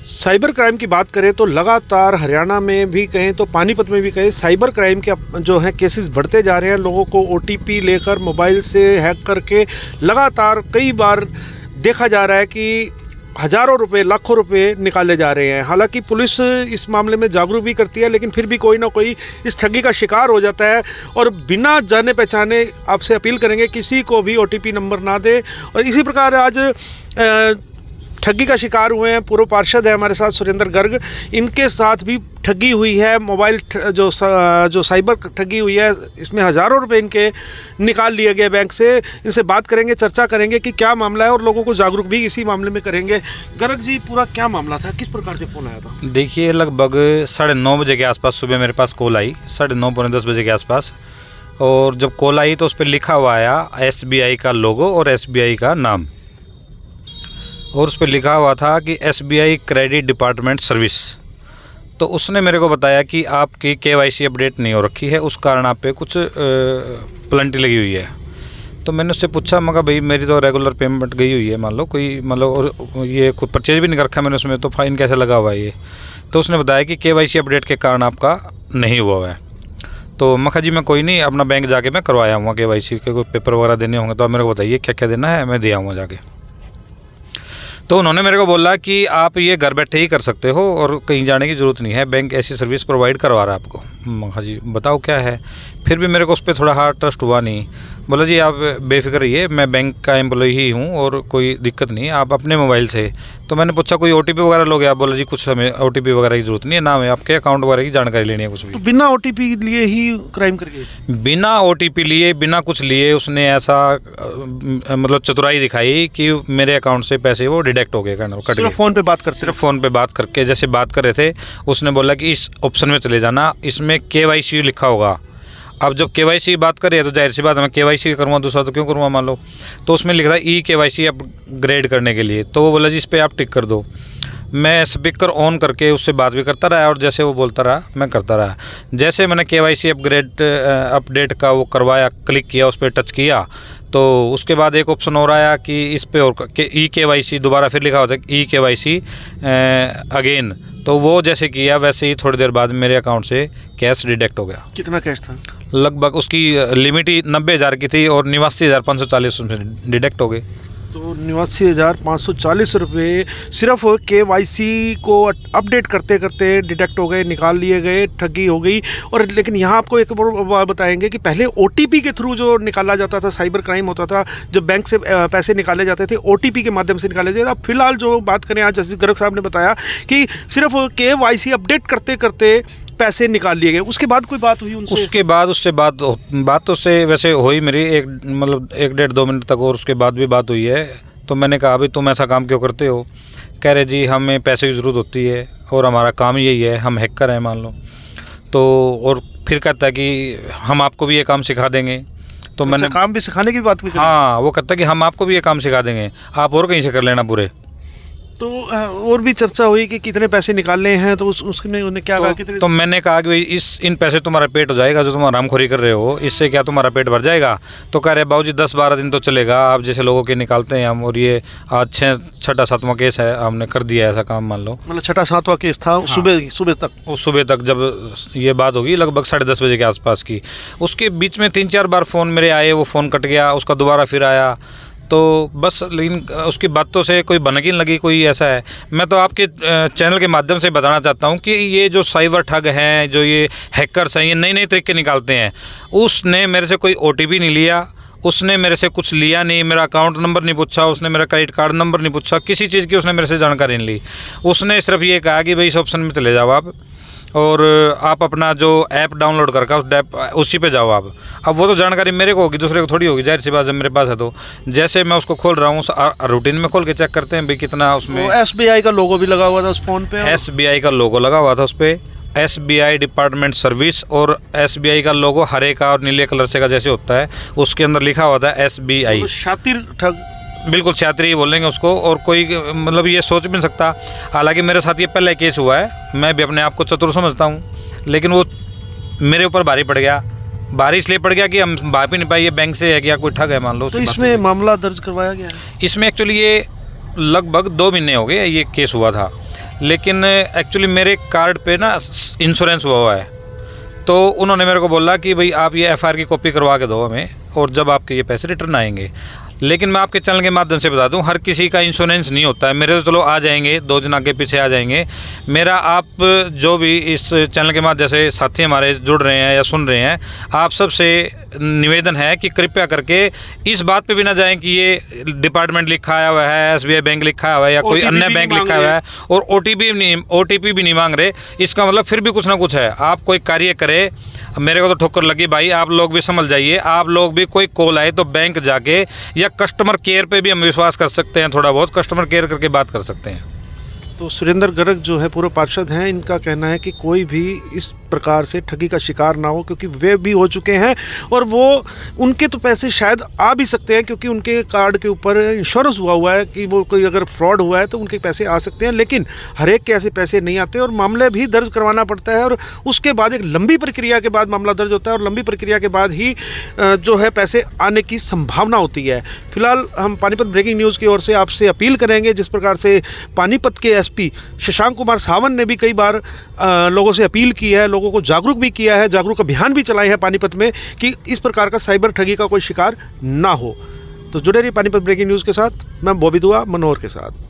Cyber crime की बात करें तो लगातार हरियाणा में भी कहें तो पानीपत में भी कहें साइबर क्राइम के जो हैं केसेस बढ़ते जा रहे हैं। लोगों को ओटीपी लेकर मोबाइल से हैक करके लगातार कई बार देखा जा रहा है कि हज़ारों रुपए लाखों रुपए निकाले जा रहे हैं। हालांकि पुलिस इस मामले में जागरूक भी करती है, लेकिन फिर भी कोई ना कोई इस ठगी का शिकार हो जाता है। और बिना जाने पहचाने आपसे अपील करेंगे किसी को भी ओटीपी नंबर ना दे। और इसी प्रकार आज ठगी का शिकार हुए हैं पूर्व पार्षद है हमारे साथ सुरेंद्र गर्ग, इनके साथ भी ठगी हुई है। मोबाइल जो साइबर ठगी हुई है, इसमें हज़ारों रुपए इनके निकाल लिए गए बैंक से। इनसे बात करेंगे, चर्चा करेंगे कि क्या मामला है और लोगों को जागरूक भी इसी मामले में करेंगे। गर्ग जी, पूरा क्या मामला था, किस प्रकार से फ़ोन आया था? देखिए, लगभग 9:30 बजे के आसपास सुबह मेरे पास कॉल आई, 9:30 पौने 10 बजे के आसपास। और जब कॉल आई तो उस पर लिखा हुआ आया SBI का लोगो और SBI का नाम, और उस पर लिखा हुआ था कि SBI क्रेडिट डिपार्टमेंट सर्विस। तो उसने मेरे को बताया कि आपकी KYC अपडेट नहीं हो रखी है, उस कारण आप पे कुछ पेनल्टी लगी हुई है। तो मैंने उससे पूछा, मगर भाई मेरी तो रेगुलर पेमेंट गई हुई है, मान लो कोई मतलब, और ये कोई परचेज भी नहीं कर रखा मैंने उसमें, तो फाइन कैसे लगा हुआ है ये? तो उसने बताया कि KYC अपडेट के कारण आपका नहीं हुआ है। तो मैं जी मैं कोई नहीं, अपना बैंक जाके मैं करवाया हूँ KYC के कोई पेपर वगैरह देने होंगे तो आप मेरे को बताइए क्या क्या देना है, मैं दे आऊँगा जाके। तो उन्होंने मेरे को बोला कि आप ये घर बैठे ही कर सकते हो और कहीं जाने की ज़रूरत नहीं है, बैंक ऐसी सर्विस प्रोवाइड करवा रहा है आपको। हाँ जी, बताओ क्या है। फिर भी मेरे को उस पर थोड़ा हार्ड ट्रस्ट हुआ नहीं। बोला जी आप बेफिक्र रहिए, मैं बैंक का एम्प्लॉय ही हूँ और कोई दिक्कत नहीं है, आप अपने मोबाइल से। तो मैंने पूछा कोई OTP वगैरह लोगे आप? बोला जी कुछ हमें OTP वगैरह की ज़रूरत नहीं है, ना हमें आपके अकाउंट वगैरह की जानकारी लेनी है कुछ भी। तो बिना OTP लिए ही क्राइम करके? बिना OTP लिए, बिना कुछ लिए उसने ऐसा मतलब चतुराई दिखाई कि मेरे अकाउंट से पैसे वो डिडक्ट हो गए, कट गए। फ़ोन पे बात करते? सिर्फ फ़ोन पे बात करके, जैसे बात कर रहे थे, उसने बोला कि इस ऑप्शन में चले जाना, इसमें KYC लिखा होगा। अब जब KYC की बात करें तो जाहिर सी बात है मैं KYC करूँगा, दूसरा तो क्यों करूँगा मान लो। तो उसमें लिखा था KYC अपग्रेड करने के लिए। तो वो बोला जी इस पर आप टिक कर दो। मैं स्पीकर ऑन करके उससे बात भी करता रहा और जैसे वो बोलता रहा मैं करता रहा। जैसे मैंने KYC अपडेट का वो करवाया, क्लिक किया, उस पर टच किया, तो उसके बाद एक ऑप्शन और आया कि इस पे और KYC दोबारा फिर लिखा होता है KYC अगेन। तो वो जैसे किया वैसे ही थोड़ी देर बाद मेरे अकाउंट से कैश डिडक्ट हो गया। कितना कैश था? लगभग उसकी लिमिट ही 90,000 की थी और 89,540 उसमें डिडक्ट हो गए। तो 89,540 रुपये सिर्फ KYC को अपडेट करते करते डिडक्ट हो गए, निकाल लिए गए, ठगी हो गई। और लेकिन यहाँ आपको एक बार बताएंगे कि पहले OTP के थ्रू जो निकाला जाता था, साइबर क्राइम होता था, जब बैंक से पैसे निकाले जाते थे OTP के माध्यम से निकाले जाते थे। अब फिलहाल जो बात करें, आज जैसे गर्ग साहब ने बताया कि सिर्फ KYC अपडेट करते करते पैसे निकाल लिए गए। उसके बाद कोई बात हुई उनसे? उसके बाद उससे बात तो उससे वैसे हुई मेरी मतलब 1-1.5-2 मिनट तक, और उसके बाद भी बात हुई है। तो मैंने कहा अभी तुम ऐसा काम क्यों करते हो? कह रहे जी हमें पैसे की ज़रूरत होती है और हमारा काम यही है, हम हैकर हैं मान लो। तो और फिर कहता है कि हम आपको भी ये काम सिखा देंगे। तो मैंने काम भी सिखाने की बात भी करी? हाँ, वो कहता है कि हम आपको भी ये काम सिखा देंगे, आप और कहीं से कर लेना पूरे। तो और भी चर्चा हुई कि कितने पैसे निकालने हैं, तो उसने उन्हें क्या कहा? कितने? तो मैंने कहा कि भाई इन पैसे तुम्हारा पेट हो जाएगा, जो तुम आरामखोरी कर रहे हो, इससे क्या तुम्हारा पेट भर जाएगा? तो कह रहे बाबूजी 10-12 दिन तो चलेगा, आप जैसे लोगों के निकालते हैं हम, और ये आज 6-7वां केस है, हमने कर दिया ऐसा काम मान लो। मतलब 6-7वां केस था। हाँ। सुबह तक जब ये बात होगी लगभग 10:30 बजे के आसपास की। उसके बीच में 3-4 बार फ़ोन मेरे आए, वो फ़ोन कट गया, उसका दोबारा फिर आया। तो बस, लेकिन उसकी बातों से कोई भनक लगी कोई ऐसा है। मैं तो आपके चैनल के माध्यम से बताना चाहता हूं कि ये जो साइबर ठग हैं, जो ये हैकर्स हैं, ये नए नए तरीके निकालते हैं। उसने मेरे से कोई OTP नहीं लिया, उसने मेरे से कुछ लिया नहीं, मेरा अकाउंट नंबर नहीं पूछा, उसने मेरा क्रेडिट कार्ड नंबर नहीं पूछा, किसी चीज़ की उसने मेरे से जानकारी नहीं ली। उसने सिर्फ ये कहा कि भाई इस ऑप्शन में चले जाओ आप, और आप अपना जो ऐप डाउनलोड करके उसी पे जाओ आप। अब वो तो जानकारी मेरे को होगी, दूसरे को थोड़ी होगी, जाहिर सी बात है मेरे पास है। तो जैसे मैं उसको खोल रहा हूँ, रूटीन में खोल के चेक करते हैं भाई कितना उसमें। SBI का लोगो भी लगा हुआ था उस फ़ोन पे? SBI का लोगो लगा हुआ था उस पर, SBI डिपार्टमेंट सर्विस, और SBI का लोगो हरे का और नीले कलर से का जैसे होता है, उसके अंदर लिखा हुआ था SBI। शातिर ठग, बिल्कुल छात्री बोलेंगे उसको, और कोई मतलब ये सोच भी नहीं सकता। हालांकि मेरे साथ ये पहले केस हुआ है, मैं भी अपने आप को चतुर समझता हूँ, लेकिन वो मेरे ऊपर भारी पड़ गया। भारी इसलिए पड़ गया कि हम भाप ही नहीं पाए ये बैंक से है क्या कोई ठग है मान लो। तो इसमें मामला दर्ज करवाया गया है? इसमें एक्चुअली ये लगभग 2 महीने हो गए ये केस हुआ था, लेकिन एक्चुअली मेरे कार्ड पे ना इंश्योरेंस हुआ है, तो उन्होंने मेरे को बोला कि भाई आप ये एफआईआर की कॉपी करवा के दो हमें, और जब आपके ये पैसे रिटर्न आएंगे। लेकिन मैं आपके चैनल के माध्यम से बता दूं, हर किसी का इंश्योरेंस नहीं होता है। मेरे तो चलो आ जाएंगे, 2 दिन आगे पीछे आ जाएंगे। मेरा आप जो भी इस चैनल के माध्यम से साथी हमारे जुड़ रहे हैं या सुन रहे हैं, आप सबसे निवेदन है कि कृपया करके इस बात पे भी ना जाएं कि ये डिपार्टमेंट लिखा आया हुआ है, एसबीआई बैंक लिखा हुआ है या कोई अन्य बैंक लिखा हुआ है और ओटीपी भी नहीं मांग रहे। इसका मतलब फिर भी कुछ ना कुछ है। आप कोई कार्य करें, मेरे को तो ठोकर लगी भाई, आप लोग भी समझ जाइए। आप लोग भी कोई कॉल आए तो बैंक जाके या कस्टमर केयर पे भी हम विश्वास कर सकते हैं, थोड़ा बहुत कस्टमर केयर करके बात कर सकते हैं। तो सुरेंद्र गर्ग जो है पूर्व पार्षद हैं, इनका कहना है कि कोई भी इस प्रकार से ठगी का शिकार ना हो, क्योंकि वे भी हो चुके हैं और वो उनके तो पैसे शायद आ भी सकते हैं, क्योंकि उनके कार्ड के ऊपर इंश्योरेंस हुआ है कि वो कोई अगर फ्रॉड हुआ है तो उनके पैसे आ सकते हैं। लेकिन हर एक के ऐसे पैसे नहीं आते और मामले भी दर्ज करवाना पड़ता है और उसके बाद एक लंबी प्रक्रिया के बाद मामला दर्ज होता है और लंबी प्रक्रिया के बाद ही जो है पैसे आने की संभावना होती है। फिलहाल हम पानीपत ब्रेकिंग न्यूज़ की ओर से आपसे अपील करेंगे, जिस प्रकार से पानीपत के एसपी शशांक कुमार सावंत ने भी कई बार लोगों से अपील की है, लोगों को जागरूक भी किया है, जागरूक अभियान भी चलाए हैं पानीपत में कि इस प्रकार का साइबर ठगी का कोई शिकार ना हो। तो जुड़े रहिए पानीपत ब्रेकिंग न्यूज़ के साथ। मैं बॉबी दुआ मनोहर के साथ।